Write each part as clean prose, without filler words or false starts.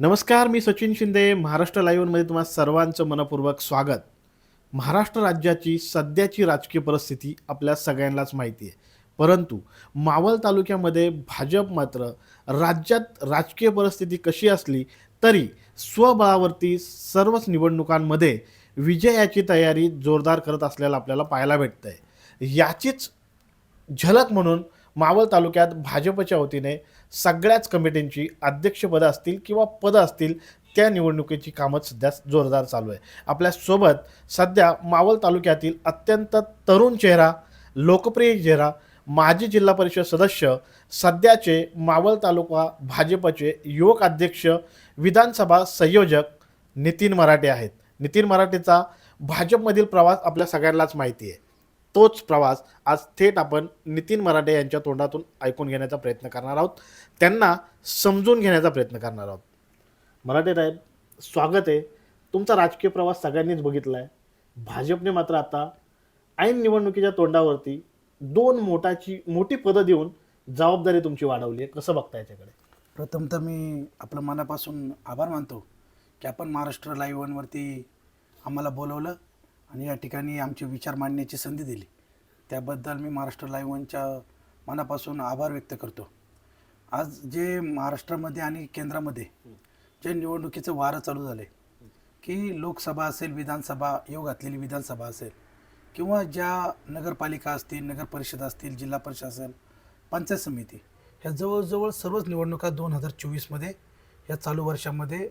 नमस्कार, मी सचिन शिंदे. महाराष्ट्र लाईव्हमध्ये तुम्हा सर्वांचं मनपूर्वक स्वागत. महाराष्ट्र राज्याची सध्याची राजकीय परिस्थिती आपल्या सगळ्यांनाच माहिती आहे. परंतु मावळ तालुक्यामध्ये भाजप मात्र राज्यात राजकीय परिस्थिती कशी असली तरी स्वबळावरती सर्वच निवडणुकांमध्ये विजयाची तयारी जोरदार करत असल्याला आपल्याला पाहायला भेटतंय. याचीच झलक म्हणून मावळ तालुक्यात भाजपच्या वतीने सगळ्याच कमिटींची अध्यक्षपदं असतील किंवा पदं असतील त्या निवडणुकीची कामं सध्या जोरदार चालू आहे. आपल्यासोबत सध्या मावळ तालुक्यातील अत्यंत तरुण चेहरा, लोकप्रिय चेहरा, माजी जिल्हा परिषद सदस्य, सध्याचे मावळ तालुका भाजपचे युवक अध्यक्ष, विधानसभा संयोजक नितीन मराठे आहेत. नितीन मराठेचा भाजपमधील प्रवास आपल्या सगळ्यांनाच माहिती आहे. तोच प्रवास आज थेट आपण नितीन मराठे यांच्या तोंडातून ऐकून घेण्याचा प्रयत्न करणार आहोत. त्यांना समजून घेण्याचा प्रयत्न करणार आहोत. मराठे साहेब, स्वागत आहे. तुमचा राजकीय प्रवास सगळ्यांनीच बघितला आहे. भाजपने मात्र आता ऐन निवडणुकीच्या तोंडावरती दोन मोठी पदं देऊन जबाबदारी तुमची वाढवली आहे. कसं बघता याच्याकडे? प्रथम तर मी आपलं मनापासून आभार मानतो की आपण महाराष्ट्र लाईव्ह वनवरती आम्हाला बोलवलं आणि या ठिकाणी आमचे विचार मांडण्याची संधी दिली. त्याबद्दल मी महाराष्ट्र लाईव्ह वनच्या मनापासून आभार व्यक्त करतो. आज जे महाराष्ट्रामध्ये आणि केंद्रामध्ये जे निवडणुकीचं वारं चालू झालं आहे की लोकसभा असेल, विधानसभा, योग घातलेली विधानसभा असेल किंवा ज्या नगरपालिका असतील, नगर परिषद असतील, जिल्हा परिषद असेल, पंचायत समिती, ह्या जवळजवळ सर्वच निवडणुका 2024मध्ये या चालू वर्षामध्ये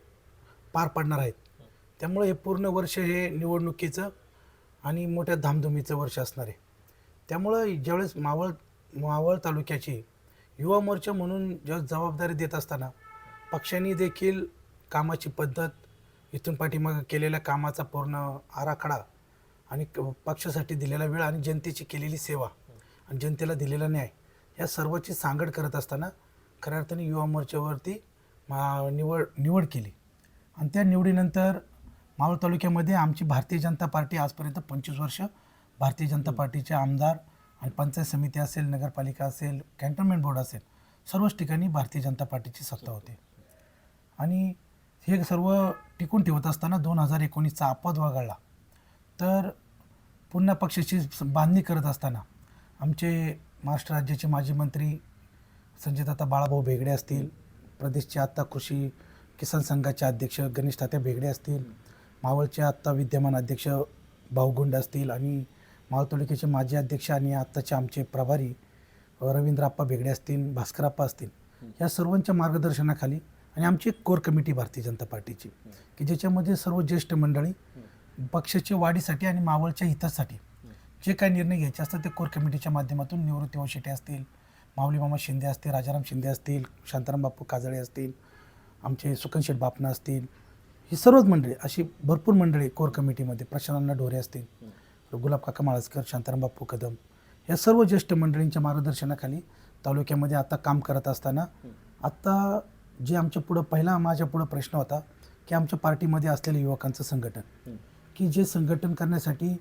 पार पडणार आहेत. त्यामुळे हे पूर्ण वर्ष हे निवडणुकीचं आणि मोठ्या धामधुमीचं वर्ष असणार आहे. त्यामुळं ज्यावेळेस मावळ तालुक्याची युवा मोर्चा म्हणून ज्यावेळेस जबाबदारी देत असताना पक्षांनी देखील कामाची पद्धत, इथून पाठीमागं केलेल्या कामाचा पूर्ण आराखडा आणि पक्षासाठी दिलेला वेळ आणि जनतेची केलेली सेवा आणि जनतेला दिलेला न्याय या सर्वाची सांगड करत असताना खऱ्या अर्थाने युवा मोर्चावरती निवड केली. आणि त्या निवडीनंतर मावळ तालुक्यामध्ये आमची भारतीय जनता पार्टी आजपर्यंत 25 वर्ष भारतीय जनता पार्टीचे आमदार आणि पंचायत समिती असेल, नगरपालिका असेल, कॅन्टोन्मेंट बोर्ड असेल, सर्वच ठिकाणी भारतीय जनता पार्टीची सत्ता होती. आणि हे सर्व टिकून ठेवत असताना 2019चा अपवाद वगळला तर पुन्हा पक्षाची बांधणी करत असताना आमचे महाराष्ट्र राज्याचे माजी मंत्री संजयताता बाळाभाऊ भेगडे असतील, प्रदेशचे आत्ता कृषी किसान संघाचे अध्यक्ष गणेश तात्या भेगडे असतील, मावळचे आत्ता विद्यमान अध्यक्ष भाऊगुंड असतील आणि मावळ तालुक्याचे माजी अध्यक्ष आणि आत्ताचे आमचे प्रभारी रवींद्रप्पा भेगडे असतील, भास्करप्पा असतील, या सर्वांच्या मार्गदर्शनाखाली आणि आमची एक कोर कमिटी भारतीय जनता पार्टीची की ज्याच्यामध्ये सर्व ज्येष्ठ मंडळी पक्षाच्या वाढीसाठी आणि मावळच्या हितासाठी जे काही निर्णय घ्यायचे असतात ते कोर कमिटीच्या माध्यमातून निवृत्ती वशिटे असतील, माऊली मामा शिंदे असतील, राजाराम शिंदे असतील, शांताराम बापू काजळे असतील, आमचे सुकनशेठ बापना असतील, ही सर्वच मंडळी, अशी भरपूर मंडळी कोर कमिटीमध्ये, प्रशांत ढोरे असतील, गुलाब काका माळसकर, शांताराम बापू कदम, या सर्व ज्येष्ठ मंडळींच्या मार्गदर्शनाखाली तालुक्यामध्ये आता काम करत असताना आत्ता जे आमच्या पुढं माझ्या पुढं प्रश्न होता की आमच्या पार्टीमध्ये असलेल्या युवकांचं संघटन, की जे संघटन करण्यासाठी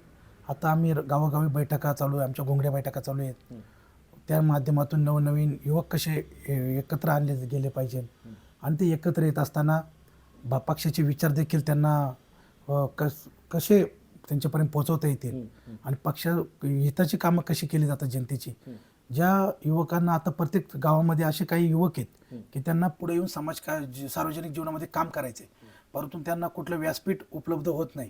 आता आम्ही गावोगावी बैठका चालू आहे, आमच्या घोंगड्या बैठका चालू आहेत. त्या माध्यमातून नवनवीन युवक कसे एकत्र आणले गेले पाहिजे आणि ते एकत्र येत असताना पक्षाचे विचार देखील त्यांना कसे त्यांच्यापर्यंत पोहोचवता येतील आणि पक्ष हिताची कामं कशी केली जातात जनतेची. ज्या युवकांना आता प्रत्येक गावामध्ये असे काही युवक आहेत की त्यांना पुढे येऊन सार्वजनिक जीवनामध्ये काम करायचे, परंतु त्यांना कुठलं व्यासपीठ उपलब्ध होत नाही.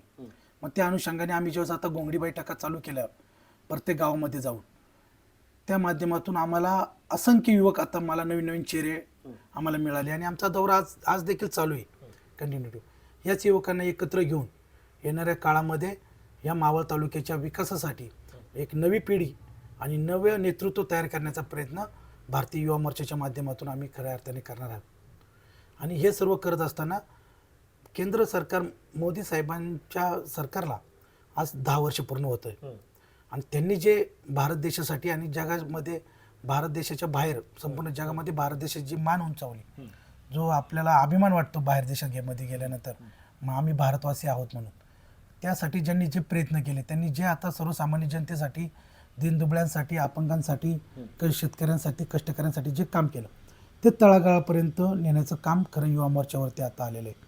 मग त्या अनुषंगाने आम्ही जेव्हा आता घोंगडी बैठका चालू केल्या प्रत्येक गावामध्ये जाऊन, त्या माध्यमातून आम्हाला असंख्य युवक, आता मला नवीन चेहरे आम्हाला मिळाले आणि आमचा दौरा आज देखील चालू आहे कंटिन्युटी. याच युवकांना एकत्र घेऊन येणाऱ्या काळामध्ये या मावळ तालुक्याच्या विकासासाठी एक नवी पिढी आणि नवे नेतृत्व तयार करण्याचा प्रयत्न भारतीय युवा मोर्चाच्या माध्यमातून आम्ही खऱ्या अर्थाने करणार आहोत. आणि हे सर्व करत असताना केंद्र सरकार, मोदी साहेबांच्या सरकारला आज 10 वर्ष पूर्ण होत आहे आणि त्यांनी जे भारत देशासाठी आणि जगामध्ये, भारत देशाच्या बाहेर संपूर्ण जगामध्ये भारत देशाची मान उंचावली, जो आपल्याला अभिमान वाटतो बाहेर देशामध्ये गेल्यानंतर मग आम्ही भारतवासी आहोत म्हणून, त्यासाठी ज्यांनी जे प्रयत्न केले, त्यांनी जे आता सर्वसामान्य जनतेसाठी, दीनदुबळ्यांसाठी, अपंगांसाठी, शेतकऱ्यांसाठी, कष्टकऱ्यांसाठी जे काम केलं, ते तळागाळापर्यंत नेण्याचं काम खरं युवा मोर्चावरती आता आलेलं आहे.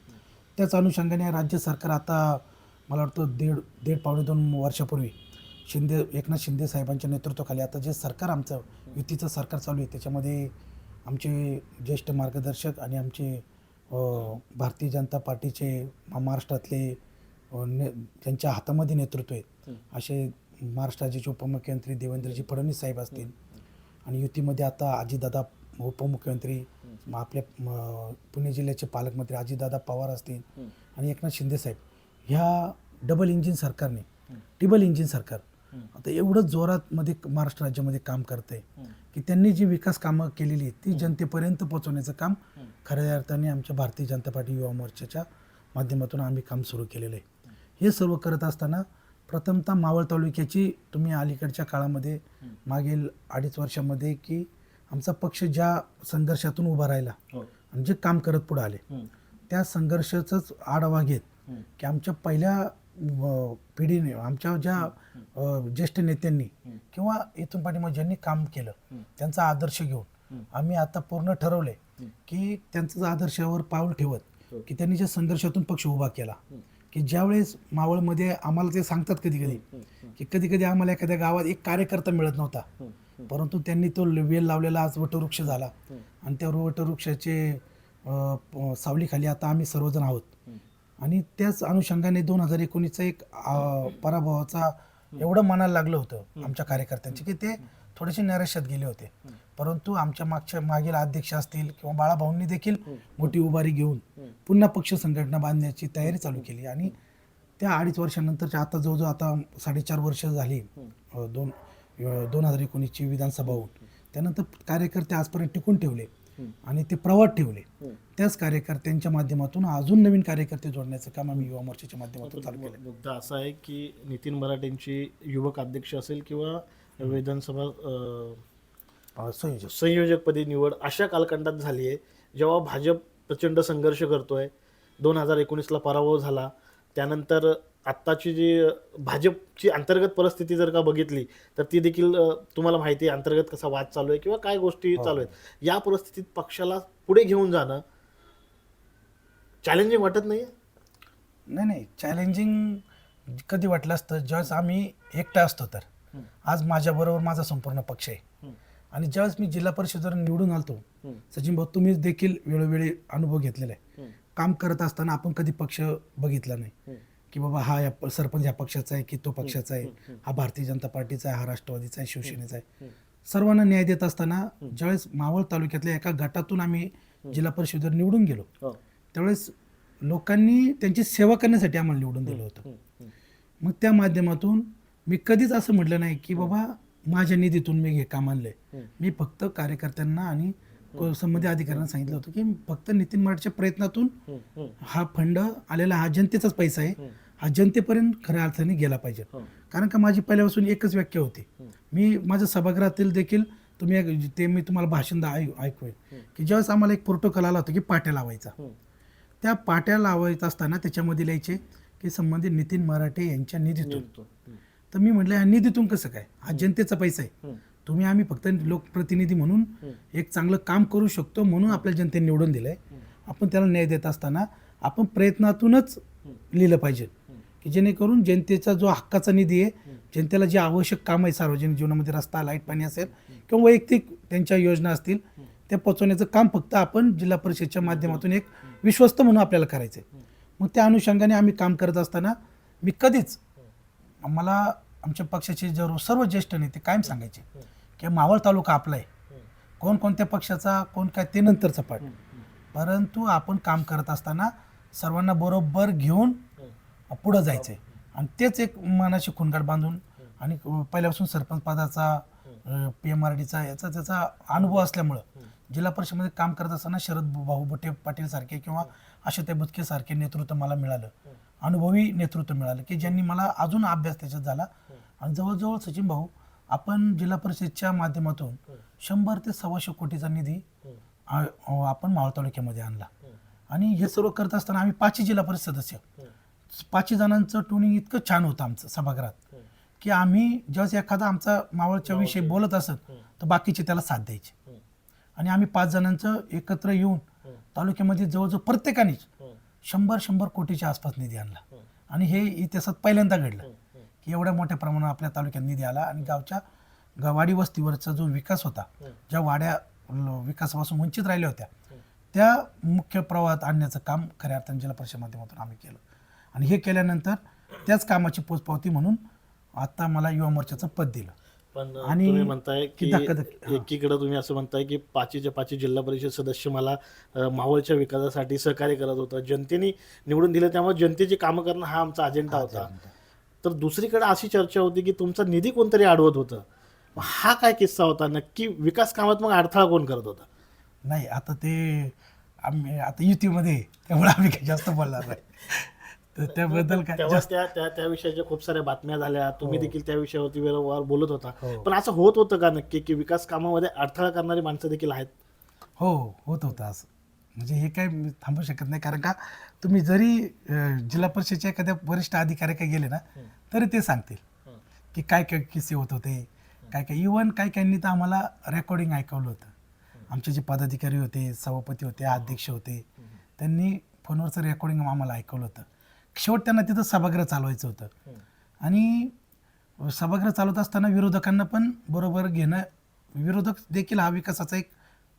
त्याच अनुषंगाने राज्य सरकार आता मला वाटतं दीड पावणे 2 वर्षापूर्वी एकनाथ शिंदे साहेबांच्या नेतृत्वाखाली आता जे सरकार आमचं युतीचं सरकार चालू आहे त्याच्यामध्ये आमचे ज्येष्ठ मार्गदर्शक आणि आमचे भारतीय जनता पार्टीचे महाराष्ट्रातले त्यांच्या हातामध्ये नेतृत्व आहे असे महाराष्ट्र राज्याचे उपमुख्यमंत्री देवेंद्रजी फडणवीस साहेब असतील आणि युतीमध्ये आता अजितदादा उपमुख्यमंत्री आपल्या पुणे जिल्ह्याचे पालकमंत्री अजितदादा पवार असतील आणि एकनाथ शिंदे साहेब ह्या डबल इंजिन सरकारने टिबल इंजिन सरकार आता एवढं जोरात मध्ये महाराष्ट्र राज्यामध्ये काम करत आहे की त्यांनी जी विकास कामं केलेली आहेत ती जनतेपर्यंत पोहोचवण्याचं काम खऱ्या अर्थाने आमच्या भारतीय जनता पार्टी युवा मोर्चाच्या माध्यमातून आम्ही काम सुरू केलेलं आहे. हे सर्व करत असताना प्रथमतः मावळ तालुक्याची तुम्ही अलीकडच्या काळामध्ये मागील 2.5 वर्षामध्ये की आमचा पक्ष ज्या संघर्षातून उभा राहिला आणि जे काम करत पुढे आले त्या संघर्षाचाच आढावा घेत की आमच्या पहिल्या पिढीने आमच्या ज्या ज्येष्ठ नेत्यांनी किंवा इथून पाठीमागे ज्यांनी काम केलं त्यांचा आदर्श घेऊन आम्ही आता पूर्ण ठरवले की त्यांचं आदर्शावर पाऊल ठेवत की त्यांनी ज्या संघर्षातून पक्ष उभा केला की ज्यावेळेस मावळमध्ये आम्हाला ते सांगतात कधी कधी आम्हाला एखाद्या गावात एक कार्यकर्ता मिळत नव्हता परंतु त्यांनी तो वेल लावलेला आज वटवृक्ष झाला आणि त्या वटवृक्षाचे सावलीखाली आता आम्ही सर्वजण आहोत. आणि त्याच अनुषंगाने 2019चा एक पराभवाचा एवढं मनाला लागलं होतं आमच्या कार्यकर्त्यांचे की ते थोडेसे नैराश्यात गेले होते परंतु आमच्या मागील अध्यक्ष असतील किंवा बाळाभाऊंनी देखील मोठी उभारी घेऊन पुन्हा पक्ष संघटना बांधण्याची तयारी चालू केली आणि त्या 2.5 वर्षानंतरच्या आता जवळजवळ आता 4.5 वर्ष झाली 2019ची विधानसभा होऊन त्यानंतर कार्यकर्ते आजपर्यंत टिकून ठेवले आणि ते प्रवाद ठेवले. त्याच कार्यकर्त्यांच्या माध्यमातून अजून नवीन कार्यकर्ते जोडण्याचं काम आम्ही युवा मोर्चाच्या माध्यमातून चालू केलं. मुद्दा असा आहे की नितीन मराठेंची युवक अध्यक्ष असेल किंवा विधानसभा संयोजकपदी निवड अशा कालखंडात झाली आहे जेव्हा भाजप प्रचंड संघर्ष करतोय. 2019ला पराभव झाला त्यानंतर आत्ताची जी भाजपची अंतर्गत परिस्थिती जर का बघितली तर ती देखील तुम्हाला माहिती आहे अंतर्गत कसा वाद चालू आहे किंवा काय गोष्टी चालू आहेत. या परिस्थितीत पक्षाला पुढे घेऊन जाणं चॅलेंजिंग वाटत नाही? नाही चॅलेंजिंग कधी वाटलं असतं ज्यावेळेस आम्ही एकटा असतो तर आज माझ्याबरोबर माझा संपूर्ण पक्ष आहे आणि ज्यावेळेस मी जिल्हा परिषदेवर निवडून आलतो सचिन भाऊ तुम्ही देखील वेळोवेळी अनुभव घेतलेला आहे. काम करत असताना आपण कधी पक्ष बघितला नाही की बाबा हा सरपंच ह्या पक्षाचा आहे की तो पक्षाचा आहे, हा भारतीय जनता पार्टीचा आहे, हा राष्ट्रवादीचा आहे, शिवसेनेचा आहे. सर्वांना न्याय देत असताना ज्यावेळेस मावळ तालुक्यातल्या एका गटातून आम्ही जिल्हा परिषदेवर निवडून गेलो त्यावेळेस लोकांनी त्यांची सेवा करण्यासाठी आम्हाला निवडून दिलं होतं. मग त्या माध्यमातून मी कधीच असं म्हटलं नाही की बाबा माझ्या निधीतून मी हे काम आणलंय. मी फक्त कार्यकर्त्यांना आणि संबंधित अधिकाऱ्यांना सांगितलं होतं की फक्त नितीन मराठेच्या प्रयत्नातून हा फंड आलेला हा जनतेचाच पैसा आहे, हा जनतेपर्यंत खऱ्या अर्थाने गेला पाहिजे. कारण का माझी पहिल्यापासून एकच व्याख्या होती. मी माझ्या सभागृहातील देखील मी तुम्हाला भाषण ऐकून की ज्यावेळेस आम्हाला एक प्रोटोकॉल आला होता की पाट्या लावायचा त्या पाट्या लावायचा असताना त्याच्यामध्ये लिहायचे की संबंधित नितीन मराठे यांच्या निधीतून. तर मी म्हटलं या निधीतून कसं काय, हा जनतेचा पैसा आहे, आम्ही फक्त लोकप्रतिनिधी म्हणून एक चांगलं काम करू शकतो म्हणून आपल्या जनतेने निवडून दिलंय. आपण त्याला न्याय देत असताना आपण प्रयत्नातूनच लिहिलं पाहिजे की जेणेकरून जनतेचा जो हक्काचा निधी आहे जनतेला जे आवश्यक काम आहे सार्वजनिक जीवनामध्ये रस्ता लाईट पाणी असेल किंवा वैयक्तिक त्यांच्या योजना असतील ते पोचवण्याचं काम फक्त आपण जिल्हा परिषदेच्या माध्यमातून एक विश्वस्त म्हणून आपल्याला करायचं आहे. मग त्या अनुषंगाने आम्ही काम करत असताना मी कधीच आम्हाला आमच्या पक्षाचे सर्व ज्येष्ठ नेते कायम सांगायचे की मावळ तालुका आपला आहे, कोणत्या पक्षाचा कोण काय ते नंतरचा पाठ, परंतु आपण काम करत असताना सर्वांना बरोबर घेऊन पुढं जायचं आहे. आणि तेच एक मनाशी खुणगाट बांधून आणि पहिल्यापासून सरपंच पदाचा PMRDचा याचा त्याचा अनुभव असल्यामुळं जिल्हा परिषदेमध्ये काम करत असताना शरद भाऊ बुटे पाटील सारखे किंवा आशाताई बुचके सारखे नेतृत्व मला मिळालं, अनुभवी नेतृत्व मिळालं की ज्यांनी मला अजून अभ्यास त्याच्यात झाला. आणि जवळजवळ सचिन भाऊ आपण जिल्हा परिषदेच्या माध्यमातून 100 ते 125 कोटीचा निधी आपण मावळ तालुक्यामध्ये आणला. आणि हे सर्व करत असताना आम्ही 5 जिल्हा परिषद सदस्य 5 जणांचं ट्युनिंग इतकं छान होतं आमचं सभागृहात की आम्ही ज्यावेळेस एखादा आमचा मावळच्या विषयी बोलत असत तर बाकीचे त्याला साथ द्यायचे आणि आम्ही 5 जणांचं एकत्र येऊन तालुक्यामध्ये जवळजवळ प्रत्येकानेच 100 कोटीच्या आसपास निधी आणला. आणि हे इतिहासात पहिल्यांदा घडलं की एवढ्या मोठ्या प्रमाणात आपल्या तालुक्यात निधी आला. आणि गावच्या वाडी वस्तीवरचा जो विकास होता, ज्या वाड्या विकासापासून वंचित राहिल्या होत्या, त्या मुख्य प्रवाहात आणण्याचं काम खऱ्या अर्थाने जिल्हा परिषद माध्यमातून आम्ही केलं. आणि हे केल्यानंतर त्याच कामाची पोचपावती म्हणून आता मला युवा मोर्चाचं पद दिलं. पण आणि तुम्ही म्हणताय की धक्काधक्की, एकीकडे तुम्ही असं म्हणताय की 5च्या 5 जिल्हा परिषद सदस्य मला मावळच्या विकासासाठी सहकार्य करत होतं, जनतेने निवडून दिलं, त्यामुळे जनतेची कामं करणं हा आमचा अजेंडा होता. तर दुसरीकडे अशी चर्चा होती की तुमचा निधी कोणतरी अडवत होतं. मग हा काय किस्सा होता नक्की? विकास कामात मग अडथळा कोण करत होता? नाही आता ते आम्ही आता युतीमध्ये आहे, त्यामुळे आम्ही काही जास्त बोलणार नाही. तर त्याबद्दल काय तेव्हा त्या विषयाच्या खूप साऱ्या बातम्या झाल्या, तुम्ही देखील त्या विषयावरती वेळोवेळी बोलत होता. हो. पण असं होत होतं का नक्की की विकास कामामध्ये अडथळा करणारी माणसं देखील आहेत? हो होत होतं असं. म्हणजे हे काय मी थांबू शकत नाही, कारण का तुम्ही जरी जिल्हा परिषदेच्या एखाद्या वरिष्ठ अधिकारी गेले ना तरी ते सांगतील की काय काय किस्से होत होते, काय काय. इव्हन काही तर आम्हाला रेकॉर्डिंग ऐकवलं होतं. आमचे जे पदाधिकारी होते, सभापती होते, अध्यक्ष होते, त्यांनी फोनवरचं रेकॉर्डिंग आम्हाला ऐकवलं होतं. शेवट त्यांना तिथं सभागृह चालवायचं होतं. आणि सभागृह चालवत असताना विरोधकांना पण बरोबर घेणं, विरोधक देखील हा विकासाचा एक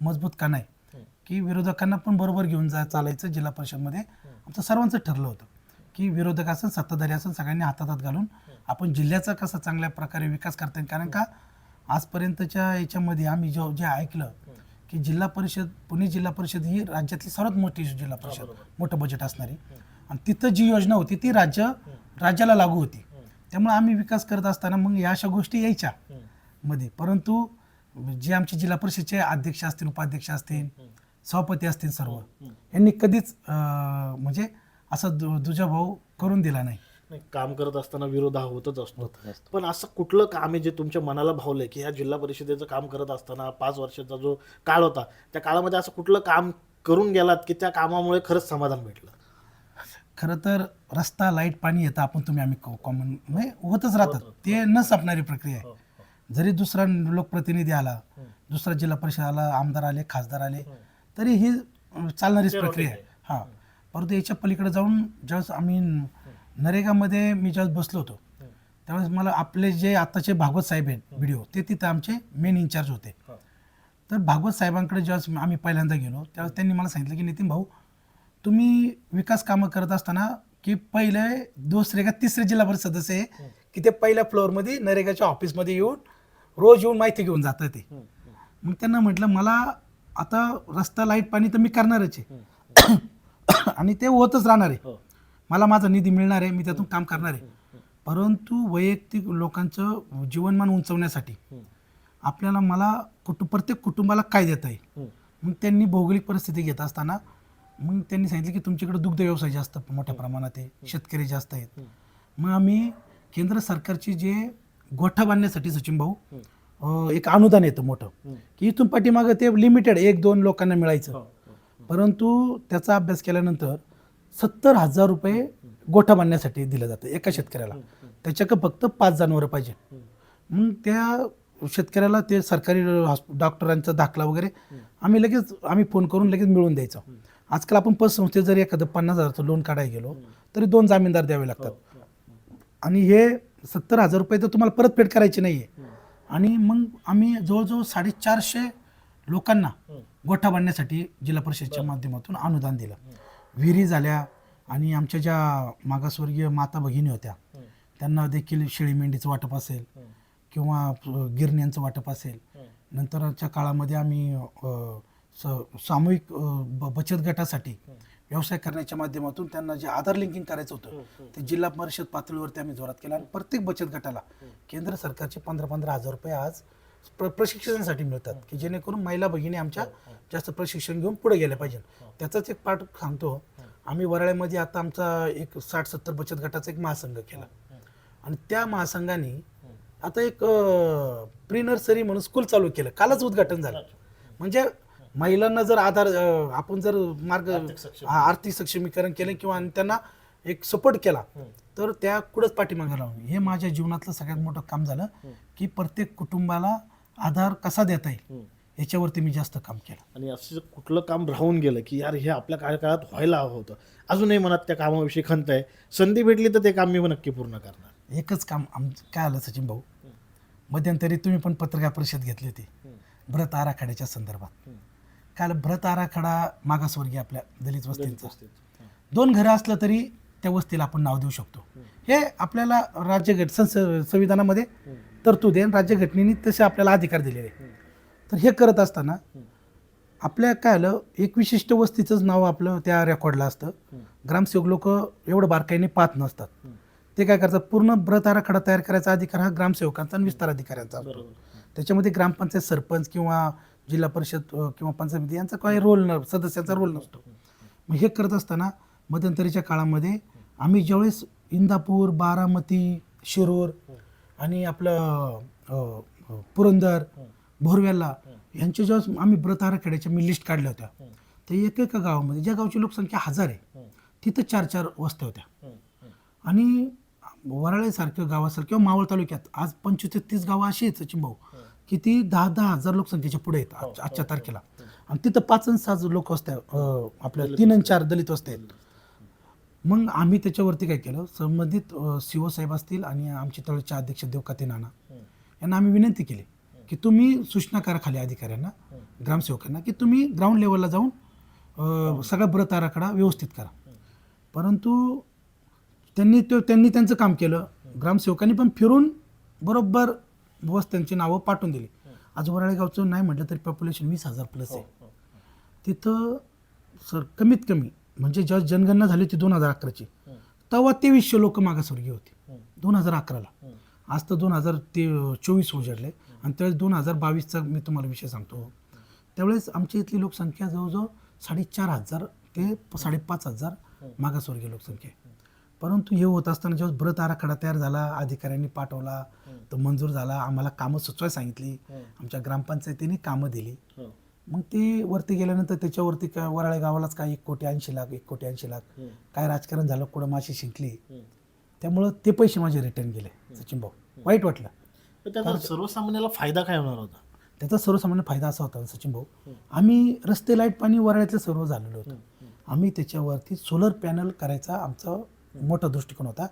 मजबूत कणा आहे की विरोधकांना पण बरोबर घेऊन चालायचं. जिल्हा परिषदमध्ये आमचं सर्वांचं ठरलं होतं की विरोधक असेल, सत्ताधारी असेल, सगळ्यांनी हातात घालून आपण जिल्ह्याचा कसा चांगल्या प्रकारे विकास करता येईल. कारण का आजपर्यंतच्या याच्यामध्ये आम्ही जे ऐकलं की पुणे जिल्हा परिषद ही राज्यातली सर्वात मोठी जिल्हा परिषद, मोठं बजेट असणारी, आणि तिथं जी योजना होती ती राज्याला लागू होती. त्यामुळे आम्ही विकास करत असताना मग या अशा गोष्टी यायच्या मध्ये. परंतु जे आमचे जिल्हा परिषदचे अध्यक्ष असतील, उपाध्यक्ष असतील, सभापती असतील, सर्व यांनी कधीच म्हणजे असं दुजाभाव करून दिला नाही. काम करत असताना विरोध हा होतच असतो. पण असं कुठलं काम आहे जे तुमच्या मनाला भावलंय की ह्या जिल्हा परिषदेचं काम करत असताना 5 वर्षाचा जो काळ होता, त्या काळामध्ये असं कुठलं काम करून गेलात की त्या कामामुळे खरंच समाधान भेटलं? खरं तर रस्ता, लाईट, पाणी येतं आपण तुम्ही आम्ही कॉमन म्हणजे होतच राहतात. ते न संपणारी प्रक्रिया आहे. जरी दुसरा लोकप्रतिनिधी आला, दुसरा जिल्हा परिषद आला, आमदार आले, खासदार आले, तरी ही चालणारीच प्रक्रिया आहे. हां, परंतु याच्या पलीकडे जाऊन ज्यावेळेस आम्ही नरेगामध्ये मी ज्यावेळेस बसलो होतो त्यावेळेस मला आपले जे आत्ताचे भागवत साहेब आहेत व्हिडिओ, ते तिथं आमचे मेन इंचार्ज होते. तर भागवत साहेबांकडे ज्यावेळेस आम्ही पहिल्यांदा गेलो त्यावेळेस त्यांनी मला सांगितलं की नितीन भाऊ, तुम्ही विकास कामं करत असताना की पहिले 2रे का 3रे जिल्हा परिषद सदस्य आहे की ते पहिल्या फ्लोअरमध्ये नरेगाच्या ऑफिसमध्ये येऊन रोज येऊन माहिती घेऊन जातं ते. मग त्यांना म्हटलं मला आता रस्ता, लाईट, पाणी तर मी करणारच आहे आणि ते होतच राहणार आहे. मला माझा निधी मिळणार आहे, मी त्यातून काम करणार आहे. परंतु वैयक्तिक लोकांचं जीवनमान उंचवण्यासाठी मला प्रत्येक कुटुंबाला काय देता येईल. मग त्यांनी भौगोलिक परिस्थिती घेत असताना मग त्यांनी सांगितलं की तुमच्याकडे दुग्ध व्यवसाय जास्त मोठ्या प्रमाणात आहे, शेतकरी जास्त आहेत. मग आम्ही केंद्र सरकारची जे गोठा बांधण्यासाठी सचिन भाऊ एक अनुदान येतं मोठं की इथून पाठीमागं ते लिमिटेड 1-2 लोकांना मिळायचं. परंतु त्याचा अभ्यास केल्यानंतर 70,000 रुपये गोठा बांधण्यासाठी दिलं जातं एका शेतकऱ्याला. त्याच्याकडे फक्त 5 जनावरं पाहिजे. मग त्या शेतकऱ्याला ते सरकारी डॉक्टरांचा दाखला वगैरे आम्ही फोन करून लगेच मिळवून द्यायचं. आजकाल आपण पतसंस्थेत जर एखादं 50,000चं लोन काढायला गेलो तरी 2 जामीनदार द्यावे लागतात. आणि हे 70,000 रुपये तर तुम्हाला परतफेड करायची नाही आहे. आणि मग आम्ही जवळजवळ 450 लोकांना गोठा बांधण्यासाठी जिल्हा परिषदेच्या माध्यमातून अनुदान दिलं. विहिरी झाल्या आणि आमच्या ज्या मागासवर्गीय माता भगिनी होत्या त्यांना देखील शेळी मेंढीचं वाटप असेल किंवा गिरण्यांचं वाटप असेल. नंतरच्या काळामध्ये आम्ही सामूहिक बचत गटासाठी व्यवसाय करण्याच्या माध्यमातून त्यांना जे आधार लिंकिंग करायचं होतं ते जिल्हा परिषद पातळीवरती आम्ही जोरात केलं. आणि प्रत्येक बचत गटाला केंद्र सरकारचे 15,000 रुपये आज प्रशिक्षणासाठी मिळतात की जेणेकरून महिला भगिनी आमच्या जास्त प्रशिक्षण घेऊन पुढे गेल्या पाहिजे. त्याचाच एक पार्ट सांगतो. आम्ही वराळ्यामध्ये आता आमचा एक 60-70 बचत गटाचा एक महासंघ केला. आणि त्या महासंघाने आता एक प्री नर्सरी म्हणून स्कूल चालू केलं. कालच उद्घाटन झालं. म्हणजे महिलांना जर आधार आपण जर आर्थिक सक्षमीकरण केलं किंवा त्यांना एक सपोर्ट केला तर त्या कुठंच पाठीमागे राहून. हे माझ्या जीवनातलं सगळ्यात मोठं काम झालं की प्रत्येक कुटुंबाला आधार कसा देता येईल याच्यावरती मी जास्त काम केलं. आणि असं कुठलं काम राहून गेलं की यार हे आपल्या कार्यकाळात व्हायला हवं होतं, अजूनही मनात त्या कामाविषयी खंत आहे, संधी भेटली तर ते काम मी नक्की पूर्ण करणार. एकच काम काय आलं सचिन भाऊ, मध्यंतरी तुम्ही पण पत्रकार परिषद घेतली होती भरत आराखड्याच्या संदर्भात. काय आलं, भरत आराखडा मागासवर्गीय आपल्या दलित वस्तींचा 2 घरं असलं तरी त्या वस्तीला आपण नाव देऊ शकतो. हे आपल्याला संविधानामध्ये तरतूद आहे, राज्यघटनेने तसे आपल्याला अधिकार दिलेले आहे. तर हे करत असताना आपल्या काय आलं, एक विशिष्ट वस्तीचंच नाव आपलं त्या रेकॉर्डला असतं. ग्रामसेवक लोक एवढं बारकाईने पाहत नसतात. ते काय करतात, पूर्ण बृहत आराखडा तयार करायचा अधिकार हा ग्रामसेवकांचा आणि विस्तार अधिकाऱ्यांचा असतो. त्याच्यामध्ये ग्रामपंचायत सरपंच किंवा जिल्हा परिषद किंवा पंचायत समिती यांचा काही सदस्याचा रोल नसतो. मग हे करत असताना मध्यंतरीच्या काळामध्ये आम्ही ज्यावेळेस इंदापूर, बारामती, शिरूर आणि आपलं पुरंदर, भोरवेल्ला यांच्या ज्यावेळेस आम्ही बृहत आराखड्याच्या मी लिस्ट काढल्या होत्या, तर एका गावामध्ये ज्या गावची लोकसंख्या 1000 आहे तिथं 4-4 वस्त्या होत्या. आणि वराळेसारख्या गावासारखं किंवा मावळ तालुक्यात आज 25 ते 30 गावं अशी आहेत सचिन भाऊ की ती 10-10 हजार लोकसंख्येच्या पुढे आहेत आजच्या तारखेला. आणि तिथं 5 आणि 6 लोक वस्त्या, आपल्या 3 आणि 4 दलित वस्त्या आहेत. मग आम्ही त्याच्यावरती काय केलं, संबंधित CO साहेब असतील आणि आमचे तळचे अध्यक्ष देवकाते नाना यांना आम्ही विनंती केली की तुम्ही सूचना करा खाली अधिकाऱ्यांना, ग्रामसेवकांना, की तुम्ही ग्राउंड लेवलला जाऊन सगळा बृहत आराखडा व्यवस्थित करा. परंतु त्यांनी त्यांचं काम केलं. ग्रामसेवकांनी पण फिरून बरोबर वस्त्यांची नावं पाठवून दिली. आज वराळे गावचं नाही म्हटलं तरी पॉप्युलेशन 20,000 प्लस आहे. तिथं कमीत कमी म्हणजे जेव्हा जनगणना झाली होती 2011ची, तेव्हा 2300 लोक मागासवर्गीय होती 2011ला. आज तर 2024 उजाडले आणि त्यावेळेस 2022चा मी तुम्हाला विषय सांगतो. त्यावेळेस आमच्या इथली लोकसंख्या जवळजवळ 4,500 ते 5,500 मागासवर्गीय लोकसंख्या आहे. परंतु हे होत असताना जेव्हा बृहत आराखडा तयार झाला, अधिकाऱ्यांनी पाठवला, तो मंजूर झाला, आम्हाला कामं सुचवायला सांगितली, आमच्या ग्रामपंचायतीने कामं दिली. मग ते वरती गेल्यानंतर त्याच्यावरती काय वराळे गावालाच काय 1,80,00,000 काय राजकारण झालं, कुठं माशी शिंकली, त्यामुळं ते पैसे माझे रिटर्न गेले सचिन भाऊ. वाईट वाटलं. त्याचा सर्वसामान्याला फायदा काय होणार होता? त्याचा सर्वसामान्य फायदा असा होता सचिन भाऊ, आम्ही रस्ते, लाईट, पाणी वराळ्यातलं सर्व झालेलं होतं. आम्ही त्याच्यावरती सोलर पॅनल करायचा आमचा मोठा दृष्टिकोन होता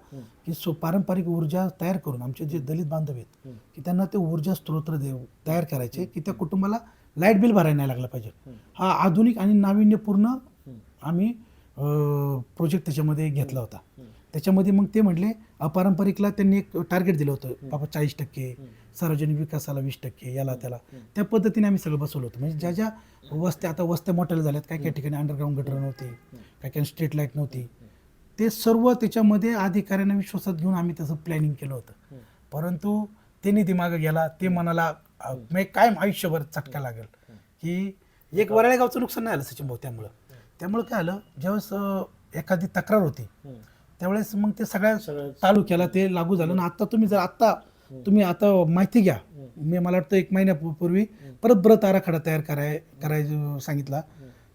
की पारंपरिक ऊर्जा तयार करून आमचे जे दलित बांधव आहेत की त्यांना ते ऊर्जा स्त्रोत तयार करायचे की त्या कुटुंबाला लाईट बिल भरायला नाही लागलं पाहिजे. हा आधुनिक आणि नाविन्यपूर्ण आम्ही प्रोजेक्ट त्याच्यामध्ये घेतला होता. त्याच्यामध्ये मग ते म्हटले, अपारंपरिकला त्यांनी एक टार्गेट दिलं होतं, बाबा 40%, सार्वजनिक विकासाला 20%, याला त्याला. त्या पद्धतीने आम्ही सगळं बसवलं होतं. म्हणजे ज्या ज्या वस्त्या आता वस्त्या मोठ्या झाल्यात, काही काही ठिकाणी अंडरग्राऊंड गटर नव्हते, काही काही स्ट्रीट लाईट नव्हती, ते सर्व त्याच्यामध्ये अधिकाऱ्यांना विश्वासात घेऊन आम्ही त्याचं प्लॅनिंग केलं होतं. परंतु त्यांनी दिमागं गेला, ते मनाला काय आयुष्यभर चटका लागेल की एक वराळे गावचं नुकसान नाही आलं सचिन भाऊ. त्यामुळं काय आलं, ज्यावेळेस एखादी तक्रार होती त्यावेळेस मग ते सगळ्या तालुक्याला ते लागू झालं. ना आता तुम्ही आता माहिती घ्या, मला वाटतं 1 महिन्यापूर्वी परत बृहत आराखडा तयार करायचं सांगितला,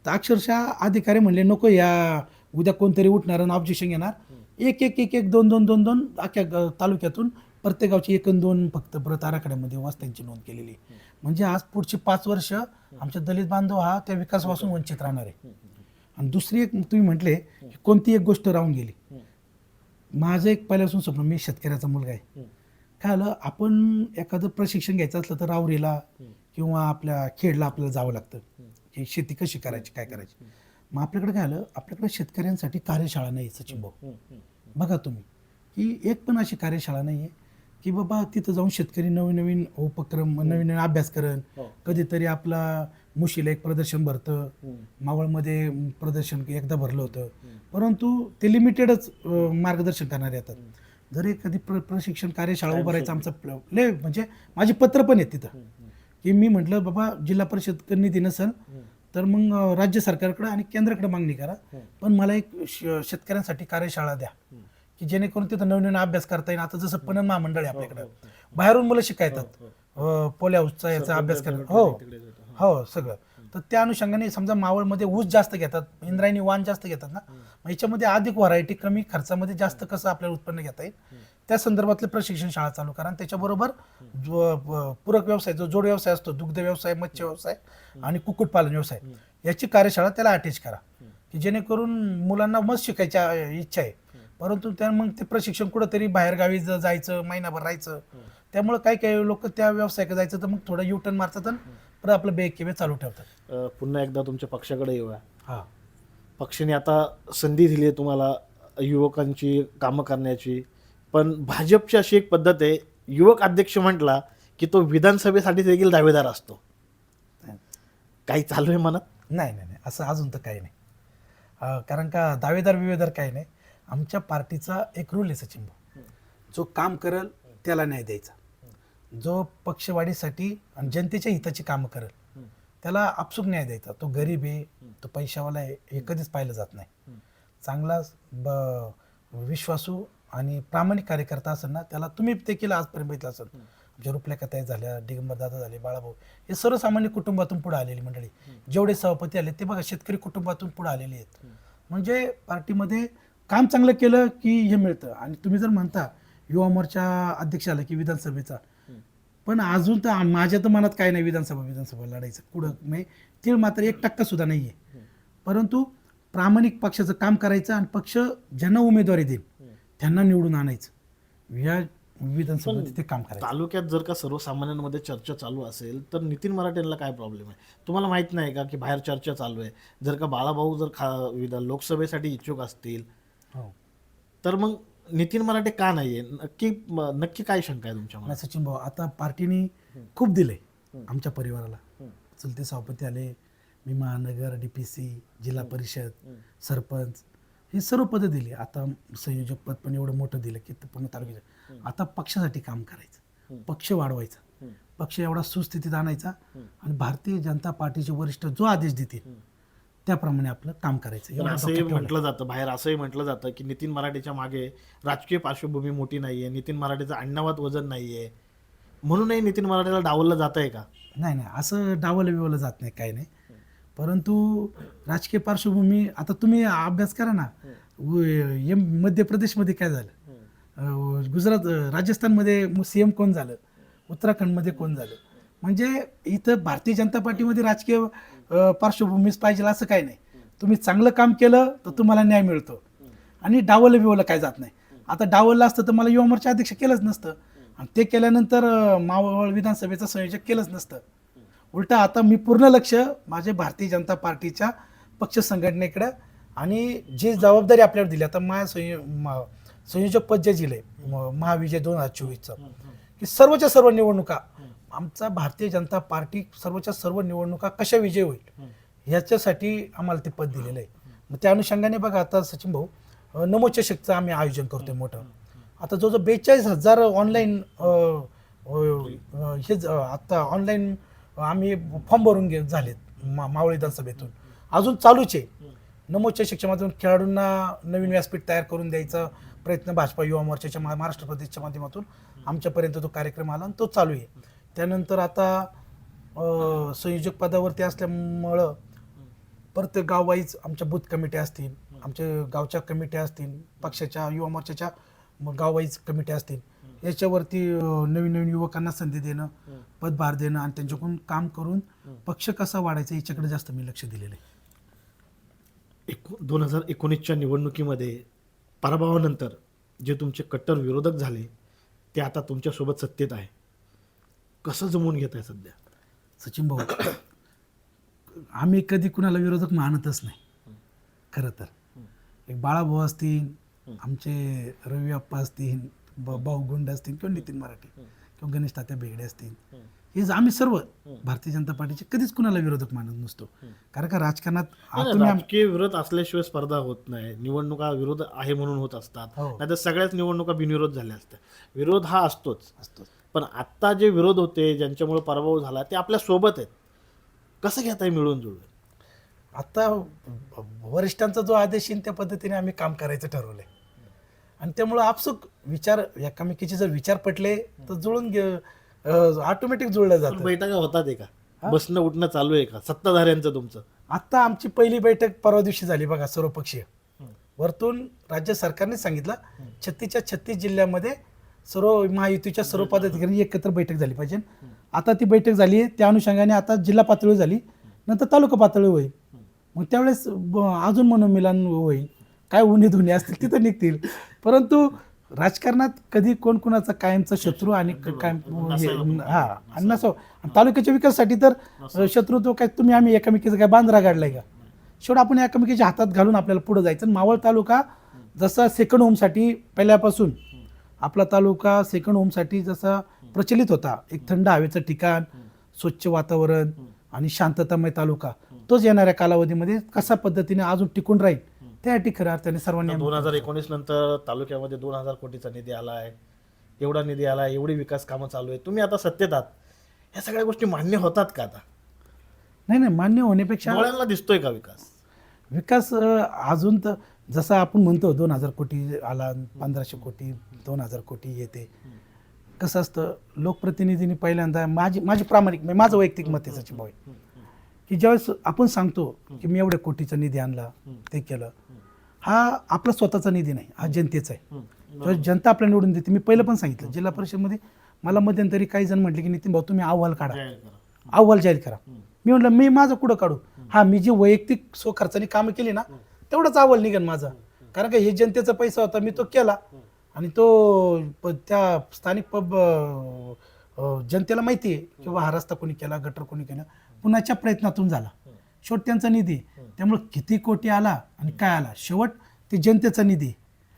तर अक्षरशः अधिकारी म्हणले नको, या उद्या कोणतरी उठणार आणि ऑब्जेक्शन घेणार, एक 2 अख्ख्या तालुक्यातून प्रत्येक गावची 1 आणि 2 फक्त बृहत आराखड्यामध्ये वस्त्यांची नोंद केलेली. म्हणजे आज पुढची 5 वर्ष आमच्या दलित बांधव हा त्या विकासापासून वंचित राहणार आहे. आणि दुसरी एक तुम्ही म्हटले की कोणती एक गोष्ट राहून गेली, माझं एक पहिल्यापासून स्वप्न, मी शेतकऱ्याचा मुलगा आहे. काय आलं, आपण एखादं प्रशिक्षण घ्यायचं असलं तर रावरीला किंवा आपल्या खेडला आपल्याला जावं लागतं की शेती कशी करायची, काय करायची. मग आपल्याकडे काय आलं, आपल्याकडे शेतकऱ्यांसाठी कार्यशाळा नाही सचिन भाऊ. बघा तुम्ही की एक पण अशी कार्यशाळा नाही आहे की बाबा तिथं जाऊन शेतकरी नवीन उपक्रम, नवीन अभ्यास करण. कधीतरी आपला मुशीला एक प्रदर्शन भरतं, मावळमध्ये प्रदर्शन एकदा भरलं होतं, परंतु ते लिमिटेडच मार्गदर्शन करणारे येतात. जर एखादी प्रशिक्षण कार्यशाळा उभारायचं आमचं म्हणजे माझी पत्र पण आहेत तिथं की मी म्हटलं बाबा जिल्हा परिषद निधी नसेल तर मग राज्य सरकारकडे आणि केंद्राकडे मागणी करा, पण मला एक शेतकऱ्यांसाठी कार्यशाळा द्या की जेणेकरून तिथं नवीन अभ्यास करता येईल. आता जसं पणन महामंडळ आहे आपल्याकडं, बाहेरून मुलं शिकायतात, पोल्या हाऊसचा याचा अभ्यास करतात, हो सगळं. तर त्या अनुषंगाने समजा मावळमध्ये ऊस जास्त घेतात, इंद्रायणी वाण जास्त घेतात ना, मग याच्यामध्ये अधिक व्हरायटी कमी खर्चामध्ये जास्त कसं आपल्याला उत्पन्न घेता येईल त्या संदर्भातले प्रशिक्षण शाळा चालू करा. आणि त्याच्याबरोबर पूरक व्यवसाय जो जोड व्यवसाय असतो, दुग्ध व्यवसाय, मत्स्य व्यवसाय आणि कुक्कुटपालन व्यवसाय, याची कार्यशाळा त्याला अटॅच करा, की जेणेकरून मुलांना मस्त शिकायची इच्छा आहे, परंतु त्या मग ते प्रशिक्षण कुठंतरी बाहेरगावी जायचं, महिनाभर राहायचं, त्यामुळे काही काही लोक त्या व्यवसायाकडे जायचं तर मग थोडं युटर्न मारतात आणि परत आपलं बेक किंवा चालू ठेवतात. पुन्हा एकदा तुमच्या पक्षाकडे येऊया. हा, पक्षाने आता संधी दिली आहे तुम्हाला युवकांची कामं करण्याची, पण भाजपची अशी एक पद्धत आहे, युवक अध्यक्ष म्हटला की तो विधानसभेसाठी देखील दावेदार असतो. काही चालू आहे मनात? नाही नाही नाही, असं अजून तर काही नाही. कारण का दावेदार विवेदार काही नाही. आमच्या पार्टीचा एक रूल आहे सचिन भाऊ, जो काम करेल त्याला न्याय द्यायचा, जो पक्षवाढीसाठी आणि जनतेच्या हिताची कामं करेल त्याला आपसूक न्याय द्यायचा. तो गरीब आहे, तो पैशावाला आहे, हे कधीच पाहिलं जात नाही. चांगला विश्वासू आणि प्रामाणिक कार्यकर्ता असेल ना, त्याला तुम्ही देखील आजपर्यंत बघितलं असेल, आमच्या रुपलेखाताई झाल्या, दिगंबर दादा झाले, बाळाभाऊ, हे सर्वसामान्य कुटुंबातून पुढे आलेली मंडळी. जेवढे सभापती आले ते बघा शेतकरी कुटुंबातून पुढे आलेले आहेत. म्हणजे पार्टीमध्ये काम चांगलं केलं की हे मिळतं. आणि तुम्ही जर म्हणता युवा मोर्चा अध्यक्ष आला की विधानसभेचा, पण अजून तर माझ्या तर मनात काय नाही विधानसभा लढायचं कुठं नाही, तीळ मात्र 1% सुद्धा नाही आहे. परंतु प्रामाणिक पक्षाचं काम करायचं आणि पक्ष ज्यांना उमेदवारी देईल त्यांना निवडून आणायचं, या विधानसभेत ते काम करायचं. तालुक्यात जर का सर्वसामान्यांमध्ये चर्चा चालू असेल तर नितीन मराठेंना काय प्रॉब्लेम आहे? तुम्हाला माहित नाही का की बाहेर चर्चा चालू आहे? जर का बाळाभाऊ जर लोकसभेसाठी इच्छुक असतील हो, तर मग नितीन मराठे का नाहीये? नक्की काय शंका आहे तुमच्या मनात? नाही सचिन भाऊ, आता पार्टीने खूप दिले आमच्या परिवाराला. चलते सभापती आले, मी महानगर, DPC, जिल्हा परिषद, सरपंच, हे सर्व पदं दिली. आता संयोजक पद पण एवढं मोठं दिलं की पूर्ण तालुक्याचं. आता पक्षासाठी काम करायचं, पक्ष वाढवायचा, पक्ष एवढा सुस्थितीत आणायचा आणि भारतीय जनता पार्टीचे वरिष्ठ जो आदेश देतील त्याप्रमाणे आपलं काम करायचं. पण एवढं असंही डोक्यात ठेवलं. म्हटलं जातं, बाहेर असंही म्हटलं जातं की नितीन मराठेच्या मागे राजकीय पार्श्वभूमी मोठी नाहीये, नितीन मराठेचं अण्णावाद वजन नाहीये, म्हणूनही नितीन मराठेला डावललं जात आहे का? नाही नाही, असं डावलं बिवलं जात नाही, काही नाही. परंतु राजकीय पार्श्वभूमी, आता तुम्ही अभ्यास करा ना, मध्य प्रदेशमध्ये काय झालं, गुजरात, राजस्थानमध्ये CM कोण झालं, उत्तराखंडमध्ये कोण झालं. म्हणजे इथं भारतीय जनता पार्टीमध्ये राजकीय पार्श्वभूमीच पाहिजे असं काही नाही. तुम्ही चांगलं काम केलं तर तुम्हाला न्याय मिळतो आणि डावलं बिवलं काय जात नाही. आता डावललं असतं तर मला युवा मोर्चा अध्यक्ष केलंच नसतं आणि ते केल्यानंतर मावळ विधानसभेचं संयोजक केलंच नसतं. उलटा आता मी पूर्ण लक्ष माझे भारतीय जनता पार्टीच्या पक्ष संघटनेकडे आणि जी जबाबदारी आपल्याला दिली, आता संयोजक पद जे दिले महाविजय 2024चं, की सर्वच्या सर्व निवडणुका आमचा भारतीय जनता पार्टी सर्वच्या सर्व निवडणुका कशा विजय होईल ह्याच्यासाठी आम्हाला ते पद दिलेलं आहे. मग त्या अनुषंगाने बघा, आता सचिन भाऊ नमो चषकचं आम्ही आयोजन करतोय मोठं. आता जो 42,000 ऑनलाईन आता ऑनलाईन आम्ही फॉर्म भरून झालेत मावळ विधानसभेतून, अजून चालूच आहे. नमो चषकच्या माध्यमातून खेळाडूंना नवीन व्यासपीठ तयार करून द्यायचा प्रयत्न भाजपा युवा मोर्चाच्या महाराष्ट्र प्रदेशच्या माध्यमातून आमच्यापर्यंत तो कार्यक्रम आला आणि तो चालू आहे. त्यानंतर आता संयोजक पदावरती असल्यामुळं प्रत्येक गाववाईज आमच्या बूथ कमिट्या असतील, आमच्या गावच्या कमिट्या असतील, पक्षाच्या युवा मोर्चाच्या गाववाईज कमिट्या असतील, याच्यावरती नवीन नवीन युवकांना संधी देणं, पदभार देणं आणि त्यांच्याकडून काम करून पक्ष कसा वाढायचा याच्याकडे जास्त मी लक्ष दिलेलं आहे. 2019च्या निवडणुकीमध्ये पराभवानंतर जे तुमचे कट्टर विरोधक झाले ते आता तुमच्यासोबत सत्तेत आहे, कसं जमवून घेत आहे सध्या? सचिन भाऊ, आम्ही कधी कुणाला विरोधक मानतच नाही. खरं तर एक बाळाभाऊ असतील, आमचे रवी अप्पा असतील, भाऊ गुंड असतील, किंवा नितीन मराठे किंवा गणेश तात्या बेगडे असतील, हे आम्ही सर्व भारतीय जनता पार्टीचे कधीच कुणाला विरोधक मानत नसतो. कारण का राजकारणात राजकीय विरोध असल्याशिवाय स्पर्धा होत नाही. निवडणुका विरोध आहे म्हणून होत असतात, नाहीतर सगळ्याच निवडणुका बिनविरोध झाल्या असतात. विरोध हा असतोच. पण आत्ता जे विरोध होते, ज्यांच्यामुळे पराभव झाला, ते आपल्या सोबत आहेत. कसं घेताय मिळून जुळून? आता वरिष्ठांचा जो आदेश येईल त्या पद्धतीने आम्ही काम करायचं ठरवलंय आणि त्यामुळं आपसूक विचार एकामेकीचे जर विचार पटले तर जुळून ऑटोमॅटिक जुळलं जातं. बैठका होतात का? बसणं उठणं चालू आहे का सत्ताधाऱ्यांचं तुमचं? आत्ता आमची पहिली बैठक परवा दिवशी झाली बघा, सर्वपक्षीय. वरतून राज्य सरकारने सांगितलं 36च्या 36 जिल्ह्यामध्ये सर्व महायुतीच्या सर्व पदाधिकारी एकत्र बैठक झाली पाहिजे. आता ती बैठक झाली आहे, त्या अनुषंगाने आता जिल्हा पातळीवर झाली, नंतर तालुका पातळीवर होईल. मग त्यावेळेस अजून मनोमिलन होईल, काय उन्हे धुणे असतील तिथं निघतील. परंतु राजकारणात कधी कोण कोणाचा कायमचा शत्रू आणि कायम आणि नसो. तालुक्याच्या विकासासाठी तर शत्रुत्व काय तुम्ही आम्ही एकमेकीचा काय बांधरा काढलाय का? शेवट आपण एकमेकीच्या हातात घालून आपल्याला पुढे जायचं. मावळ तालुका जसा सेकंड होमसाठी पहिल्यापासून आपला तालुका सेकंड होमसाठी जसा प्रचलित होता, एक थंड हवेचं ठिकाण, स्वच्छ वातावरण आणि शांततामय तालुका, तोच येणाऱ्या कालावधीमध्ये कसा पद्धतीने अजून टिकून राहील त्यासाठी खऱ्या अर्थाने सर्वांनी 2019 नंतर तालुक्यामध्ये 2000 कोटीचा निधी आला आहे, एवढा निधी आला, एवढी विकास कामं चालू आहे, तुम्ही आता सत्तेत आहात, ह्या सगळ्या गोष्टी मान्य होतात का आता? नाही मान्य होण्यापेक्षा डोळ्यांना दिसतोय का विकास अजून तर जसं आपण म्हणतो 2000 कोटी आला, 1500 कोटी, 2000 कोटी येते. कसं असतं, लोकप्रतिनिधींनी पहिल्यांदा माझी प्रामाणिक माझं वैयक्तिक मत आहे सचिन भाऊ, की ज्यावेळेस आपण सांगतो की मी एवढ्या कोटीचा निधी आणला, ते केलं, हा आपला स्वतःचा निधी नाही, हा जनतेचा आहे. ज्यावेळेस जनता आपल्याला निवडून देते, मी पहिलं पण सांगितलं जिल्हा परिषदमध्ये मला मध्यंतरी काही जण म्हटले की नितीन भाऊ तुम्ही अहवाल काढा, अहवाल जाहीर करा. मी म्हटलं मी माझं कुठं काढू, हा मी जी वैयक्तिक स्वखर्चाने कामं केली ना तेवढाच अहवाल निघेल माझा, कारण का हे जनतेचा पैसा होता, मी तो केला आणि तो त्या स्थानिक जनतेला माहिती आहे की हा रस्ता कोणी केला, गटर कोणी केला, कुणाच्या प्रयत्नातून झाला, शेवट त्यांचा निधी. त्यामुळे किती कोटी आला आणि काय आला, शेवट ते जनतेचा निधी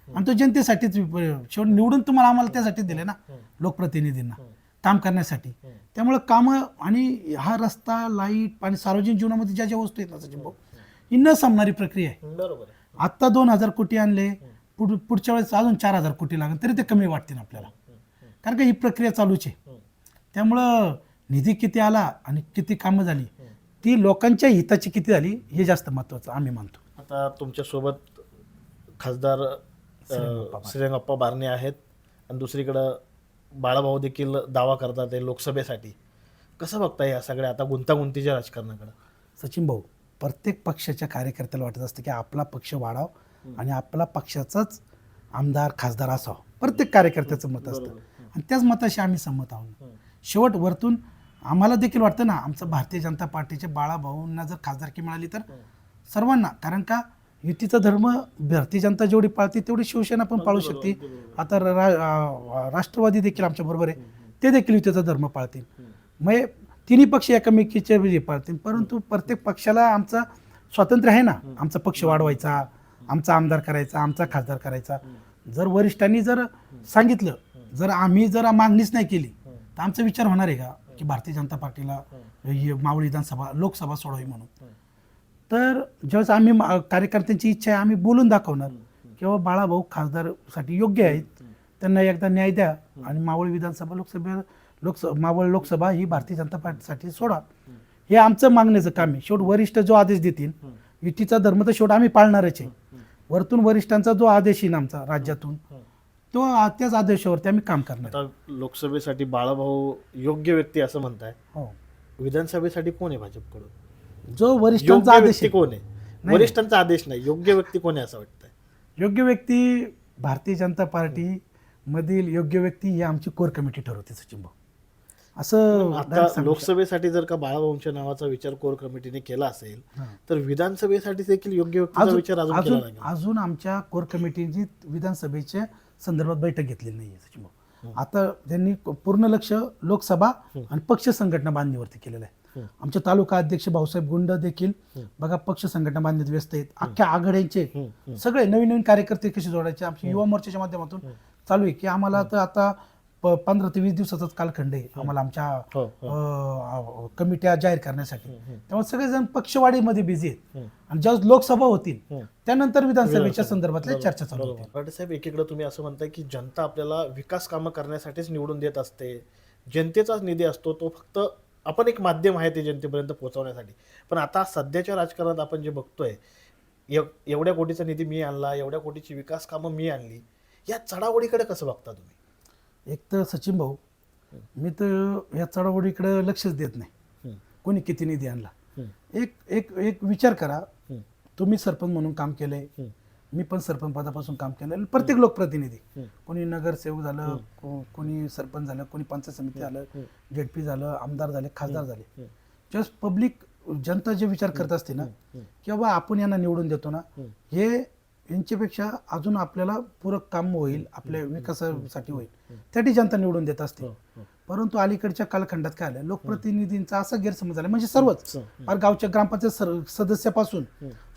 आणि तो जनतेसाठीच शेवट निवडून तुम्हाला आम्हाला त्यासाठी दिले ना लोकप्रतिनिधींना काम करण्यासाठी. त्यामुळे कामं आणि हा रस्ता, लाईट, पाणी, सार्वजनिक जीवनामध्ये ज्या ज्या वस्तू आहेत ना सचिन भाऊ, ही न संपणारी प्रक्रिया आहे. बरोबर. आत्ता 2000 कोटी आणले, पुढच्या वेळेस अजून 4000 कोटी लागेल तरी ते कमी वाटतील आपल्याला, कारण का ही प्रक्रिया चालूच आहे. त्यामुळं निधी किती आला आणि किती कामं झाली, ती लोकांच्या हिताची किती झाली हे जास्त महत्त्वाचं आम्ही मानतो. आता तुमच्यासोबत खासदार श्रीरंगप्पा बारणे आहेत आणि दुसरीकडं बाळाभाऊ देखील दावा करतात आहे लोकसभेसाठी. कसं बघताय या सगळ्या आता गुंतागुंतीच्या राजकारणाकडे? सचिन भाऊ, प्रत्येक पक्षाच्या कार्यकर्त्याला वाटत असतं की आपला पक्ष वाढावा आणि आपला पक्षाचाच आमदार खासदार असावा, प्रत्येक कार्यकर्त्याचं मत असतं आणि त्याच मताशी आम्ही सहमत आहोत. शेवट वरतून आम्हाला देखील वाटतं ना, आमचं भारतीय जनता पार्टीच्या बाळाभाऊंना जर खासदारकी मिळाली तर सर्वांना, कारण का युतीचा धर्म भारतीय जनता जेवढी पाळते तेवढी शिवसेना पण पाळू शकते. आता राष्ट्रवादी देखील आमच्या बरोबर आहे, ते देखील युतीचा धर्म पाळतील. मग तिन्ही पक्ष एकमेकीचे विजय पाळतील, परंतु प्रत्येक पक्षाला आमचा स्वातंत्र्य आहे ना, आमचा पक्ष वाढवायचा, आमचा आमदार करायचा, आमचा खासदार करायचा. जर वरिष्ठांनी जर सांगितलं, जर आम्ही जर मागणीच नाही केली तर आमचा विचार होणार आहे का की भारतीय जनता पार्टीला मावळ विधानसभा लोकसभा सोडावी म्हणून? तर ज्यावेळेस आम्ही कार्यकर्त्यांची इच्छा आहे आम्ही बोलून दाखवणार किंवा बाळाभाऊ खासदारसाठी योग्य आहेत, त्यांना एकदा न्याय द्या आणि मावळ विधानसभा मावळ लोकसभा ही भारतीय जनता पार्टीसाठी सोडा, हे आमचं मागण्याचं काम आहे. शेवट वरिष्ठ जो आदेश देतील, युतीचा धर्म तर शेवट आम्ही पाळणारच आहे, वरतून वरिष्ठांचा जो आदेश येईल आमचा राज्यातून तो त्याच आदेशावरती आम्ही काम करणार. आता लोकसभेसाठी बाळाभाऊ योग्य व्यक्ती असं म्हणताय, हो, विधानसभेसाठी कोण आहे भाजपकडून? जो वरिष्ठांचा योग्य आदेश व्यक्ती कोण आहे? वरिष्ठांचा आदेश नाही, योग्य व्यक्ती कोण आहे असं वाटतंय? योग्य व्यक्ती भारतीय जनता पार्टी मधील योग्य व्यक्ती ही आमची कोर कमिटी ठरवते सचिन भाऊ. असं आता लोकसभेसाठी जर का बाळाभाऊंच्या नावाचा विचार कोर कमिटीने केला असेल तर विधानसभेसाठी देखील योग्य व्यक्तीचा विचार अजून केला नाही. अजून आमच्या कोर कमिटीची विधानसभेच्या संदर्भात बैठक घेतलेली नाहीये सचिन भाऊ. आता त्यांनी पूर्ण लक्ष लोकसभा आणि पक्ष संघटना बांधणीवरती केलेलं आहे. आमचे तालुका अध्यक्ष भाऊसाहेब गुंड देखील बघा पक्ष संघटना बांधणीत व्यस्त आहेत. अख्ख्या आघाड्यांचे सगळे नवीन नवीन कार्यकर्ते कसे जोडायचे आमच्या युवा मोर्चाच्या माध्यमातून चालू आहे की आम्हाला तर आता 15 ते 20 दिवसाचाच कालखंड आहे आम्हाला आमच्या कमिट्या जाहीर करण्यासाठी. त्यामुळे सगळेजण पक्षवाढीमध्ये बिझी आहेत आणि ज्यावेळेस लोकसभा होतील त्यानंतर विधानसभेच्या संदर्भातल्या चर्चा चालू होतील. पाटील साहेब, एकीकडे तुम्ही असं म्हणताय की जनता आपल्याला विकास कामं करण्यासाठीच निवडून देत असते, जनतेचाच निधी असतो, तो फक्त आपण एक माध्यम आहे ते जनतेपर्यंत पोहोचवण्यासाठी. पण आता सध्याच्या राजकारणात आपण जे बघतोय, एवढ्या कोटीचा निधी मी आणला, एवढ्या कोटीची विकास कामं मी आणली, या चढाओढीकडे कसं बघता तुम्ही? एक तर सचिन भाऊ, मी तर या चढाओढीकडे लक्षच देत नाही. कोणी किती निधी आणला. हं. एक एक एक विचार करा, हं. तुम्ही सरपंच म्हणून काम केलंय, हं. मी पण सरपंच पदापासून काम केलं, प्रत्येक लोकप्रतिनिधी, हं. कोणी नगरसेवक झालं, कोणी सरपंच झालं, कोणी पंचायत समिती झालं, जेडपी झालं, आमदार झाले, खासदार झाले. जस्ट पब्लिक जनता जे विचार करत असते ना की बाबा आपण यांना निवडून देतो ना, हे यांच्यापेक्षा अजून आपल्याला पूरक काम होईल, आपल्या विकासासाठी होईल, त्यासाठी जनता निवडून देत असते. परंतु अलीकडच्या कालखंडात काय आलं, लोकप्रतिनिधींचा असा गैरसमज झाला, म्हणजे सर्वच फार गावच्या ग्रामपंचायत सदस्यापासून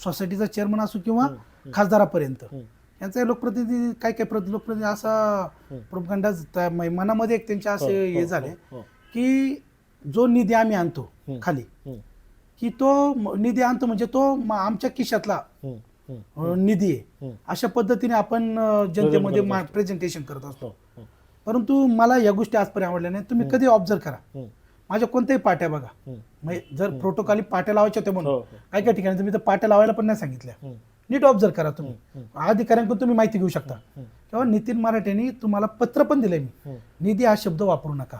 सोसायटीचा चेअरमन असो किंवा खासदारापर्यंत यांचा लोकप्रतिनिधी काय लोकप्रतिनिधी असा प्रोपगंडा मनामध्ये एक त्यांच्या असे हे झाले की जो निधी आम्ही आणतो खाली, की तो निधी आणतो म्हणजे तो आमच्या खिशातला निधी आहे, अशा पद्धतीने आपण जनतेमध्ये प्रेझेंटेशन करत असतो. परंतु मला या गोष्टी आजपर्यंत आवडल्या नाही. तुम्ही कधी ऑब्झर्व करा, माझ्या कोणत्याही पाट्या बघा, म्हणजे जर प्रोटोकॉली पाट्या लावायच्या होत्या म्हणून काही काही ठिकाणी तुम्ही तर पाट्या लावायला पण नाही सांगितल्या. नीट ऑब्झर्व करा, तुम्ही अधिकाऱ्यांकडून तुम्ही माहिती घेऊ शकता. किंवा नितीन मराठेंनी तुम्हाला पत्र पण दिलंय, मी निधी हा शब्द वापरू नका,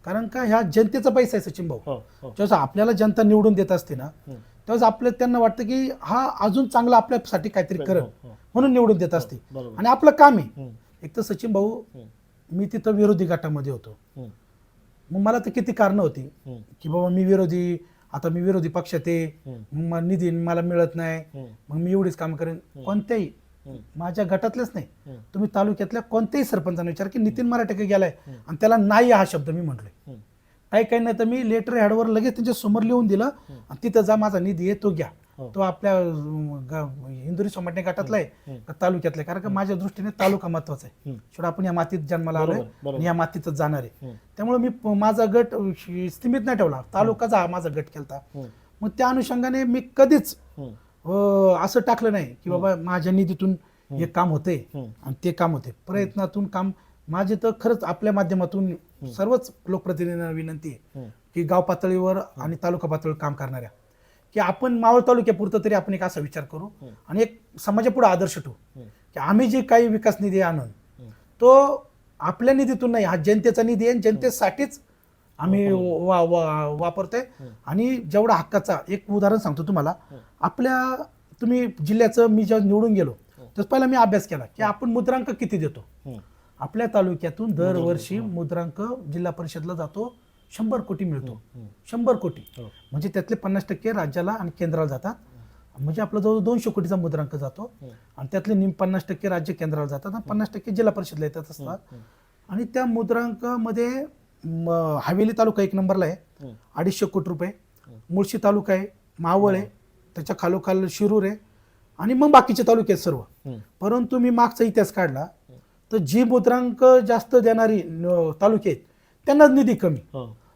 कारण का ह्या जनतेचा पैसा आहे सचिन भाऊ. जेव्हा आपल्याला जनता निवडून देत असते ना, तेव्हा आपल्या त्यांना वाटतं की हा अजून चांगला आपल्यासाठी काहीतरी करेल म्हणून निवडून देत असते. आणि आपलं काम आहे. एक तर सचिन भाऊ, मी तिथं विरोधी गटामध्ये होतो, मग मला तर किती कारणं होती की बाबा मी विरोधी पक्षात आहे, मग निधी मला मिळत नाही, मग मी एवढीच काम करेन. कोणत्याही माझ्या गटातलेच नाही, तुम्ही तालुक्यातल्या कोणत्याही सरपंचाने विचार की नितीन मराठे गेलाय आणि त्याला नाही हा शब्द मी म्हटलोय. काही नाही तर मी लेटर हेडवर लगेच त्यांच्या समोर लिहून दिलं, आणि तिथं जा, माझा निधी आहे तो घ्या. तो आपल्या हिंदुरी सोमाटणे गटातला आहे का तालुक्यातला आहे, कारण का माझ्या दृष्टीने तालुका महत्वाचा आहे. शेवट आपण या मातीत जन्माला आलोय आणि या मातीतच जाणार आहे. त्यामुळे मी माझा गट सीमित नाही ठेवला, तालुकाचा हा माझा गट केलता. मग त्या अनुषंगाने मी कधीच असं टाकलं नाही की बाबा माझ्या निधीतून हे काम होते आणि ते काम होते. प्रयत्नातून काम माझे तर खरंच आपल्या माध्यमातून सर्वच लोकप्रतिनिधींना विनंती आहे की गाव पातळीवर आणि तालुका पातळीवर काम करणाऱ्या, की आपण मावळ तालुक्यापुरतं तरी आपण एक असा विचार करू आणि एक समाजापुढे आदर्श ठेवू की आम्ही जे काही विकास निधी आणून तो आपल्या निधीतून नाही, हा जनतेचा निधी आहे, जनतेसाठीच आम्ही वापरतोय. आणि जेवढा हक्काचा, एक उदाहरण सांगतो तुम्हाला, तुम्ही जिल्ह्याचं मी जेव्हा निवडून गेलो तर पहिला मी अभ्यास केला की आपण मुद्रांक किती देतो. आपल्या तालुक्यातून दरवर्षी मुद्रांक जिल्हा परिषदला जातो 100 कोटी मिळतो. 100 कोटी म्हणजे त्यातले 50% राज्याला आणि केंद्राला जातात, म्हणजे आपला जवळ 200 कोटीचा मुद्रांक जातो. आणि त्यातले 50% राज्य केंद्राला जातात आणि 50% जिल्हा परिषदला येतात असतात. आणि त्या मुद्रांकामध्ये हवेली तालुका 1 नंबरला आहे, 250 कोटी रुपये. मुळशी तालुका आहे, मावळ आहे, त्याच्या खालोखाल शिरूर आहे, आणि मग बाकीचे तालुके आहेत सर्व. परंतु मी मागचा इतिहास काढला तर जी मुद्रांक जास्त देणारी तालुके आहेत त्यांनाच निधी कमी,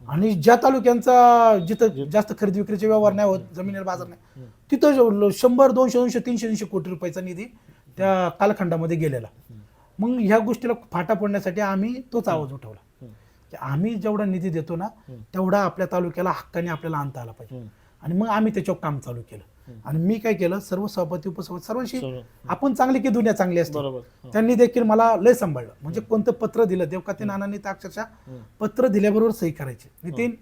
आणि ज्या तालुक्यांचा जिथं जास्त खरेदी विक्रीचे व्यवहार नाही होत, जमिनीला बाजार नाही, तिथं 100, 200, 300 कोटी रुपयाचा निधी त्या कालखंडामध्ये गेलेला. मग ह्या गोष्टीला फाटा पडण्यासाठी आम्ही तोच आवाज उठवला की आम्ही जेवढा निधी देतो ना तेवढा आपल्या तालुक्याला हक्काने आपल्याला आणता आला पाहिजे. आणि मग आम्ही त्याच्यावर काम चालू केलं. आणि मी काय केलं, सर्व सभापती उपसभापती सर्वांशी आपण चांगली की दुनिया चांगली असते, त्यांनी देखील मला लय सांभाळलं. म्हणजे कोणतं पत्र दिलं, देवकाते नानांनी तर अक्षरशः पत्र दिल्याबरोबर सही करायची, नितीन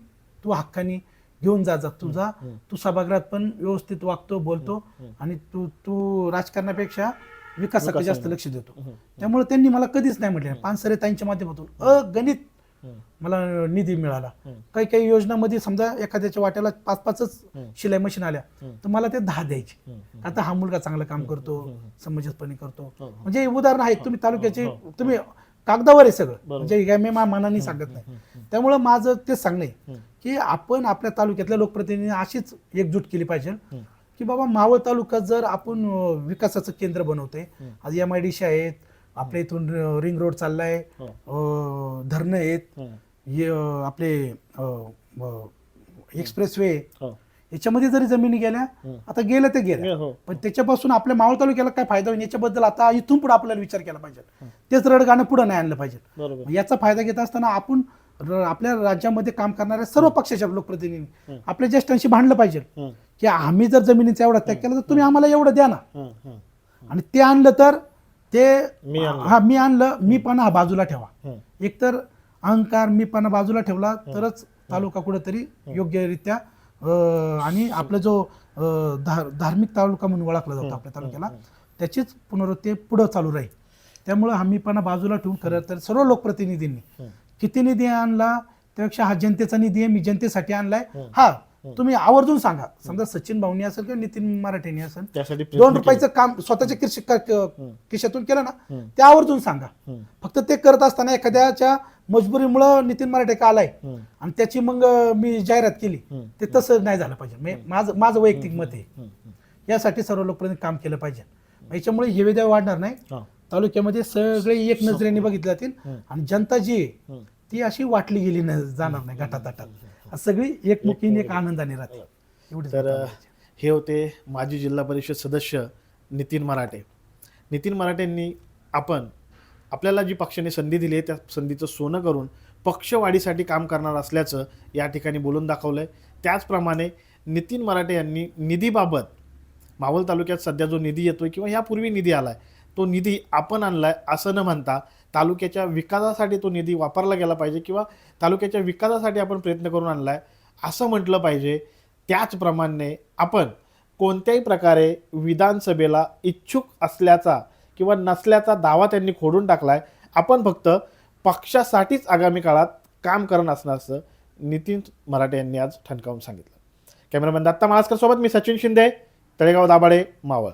तू हक्कानी घेऊन जा तू सभागृहात पण व्यवस्थित वागतो, बोलतो, आणि तू राजकारणापेक्षा विकासाकडे जास्त लक्ष देतो. त्यामुळे त्यांनी मला कधीच नाही म्हटलं. पानसरे ताईंच्या माध्यमातून अगणित मला निधी मिळाला. काही योजनांमध्ये समजा एखाद्याच्या वाट्याला 5-5 शिलाई मशीन आल्या तर मला ते 10 द्यायचे. आता हा मुलगा चांगलं काम करतो, समंजसपणे करतो. म्हणजे उदाहरण आहेत, तुम्ही तालुक्याचे तुम्ही कागदावर आहे सगळं, म्हणजे मी मनाने सांगत नाही. त्यामुळे माझं तेच सांगणं आहे की आपण आपल्या तालुक्यातल्या लोकप्रतिनिधी अशीच एकजूट केली पाहिजे की बाबा मावळ तालुका जर आपण विकासाचं केंद्र बनवतोय, आज MIDC आहेत, आपल्या इथून रिंग रोड चाललाय, धरणं आहेत, आपले एक्सप्रेसवे, याच्यामध्ये जरी जमिनी गेल्या, आता गेल्या ते गेल्या, पण त्याच्यापासून आपल्या मावळ तालुक्याला काय फायदा होईल याच्याबद्दल आता इथून पुढे आपल्याला विचार केला पाहिजे. तेच रडगाणं पुढे नाही आणलं पाहिजे. याचा फायदा घेत असताना आपण आपल्या राज्यामध्ये काम करणाऱ्या सर्व पक्षाच्या लोकप्रतिनिधी आपल्या ज्येष्ठांशी भांडलं पाहिजे की आम्ही जर जमिनीचा एवढा त्याग केला तर तुम्ही आम्हाला एवढं द्या ना. आणि ते आणलं तर मी आणलं, मी पण हा बाजूला ठेवा. एकतर अहंकार, मी पण बाजूला ठेवला तरच तालुका कुठेतरी योग्यरित्या आणि आपला जो धार्मिक तालुका म्हणून ओळखला जातो आपल्या तालुक्याला, त्याचीच पुनरावृत्ती पुढं चालू राहील. त्यामुळं हमीपणा बाजूला ठेवून खरं तर सर्व लोकप्रतिनिधींनी किती निधी आणला त्यापेक्षा हा जनतेचा निधी आहे, मी जनतेसाठी आणलाय, हा तुम्ही आवर्जून सांगा. समजा सचिन भाऊनी असेल किंवा नितीन मराठेनी असेल, त्यासाठी 2 रुपयाचं काम स्वतःच्या खिशातून केलं ना, ते आवर्जून सांगा. फक्त ते करत असताना एखाद्याच्या मजबुरीमुळं नितीन मराठे का आलाय आणि त्याची मग मी जाहिरात केली, ते तसं नाही झालं पाहिजे. माझं वैयक्तिक मत आहे. यासाठी सर्व लोकांनी काम केलं पाहिजे. याच्यामुळे हे वेद्या वाढणार नाही. तालुक्यामध्ये सगळे एक नजरेने बघितले जातील आणि जनता जी आहे ती अशी वाटली गेली जाणार नाही गटातटात. सगळी एकमुखीने एक आनंदाने राहते. एवढी तर हे होते माजी जिल्हा परिषद सदस्य नितीन मराठे. नितीन मराठेंनी आपल्याला जी पक्षाने संधी दिली आहे त्या संधीचं सोनं करून पक्षवाढीसाठी काम करणार असल्याचं या ठिकाणी बोलून दाखवलंय. त्याचप्रमाणे नितीन मराठे यांनी निधीबाबत मावळ तालुक्यात सध्या जो निधी येतोय किंवा यापूर्वी निधी आलाय तो निधी आपण आणलाय असं न म्हणता तालुक्याच्या विकासासाठी तो निधी वापरला गेला पाहिजे किंवा तालुक्याच्या विकासासाठी आपण प्रयत्न करून आणलाय असं म्हटलं पाहिजे. त्याचप्रमाणे आपण कोणत्याही प्रकारे विधानसभेला इच्छुक असल्याचा किंवा नसल्याचा दावा त्यांनी खोडून टाकलाय. आपण फक्त पक्षासाठीच आगामी काळात काम करणार असण्याचं नितीन मराठे यांनी आज ठणकावून सांगितलं. कॅमेरामॅन दत्ता महास्कर सोबत मी सचिन शिंदे, तळेगाव दाभाडे, मावळ.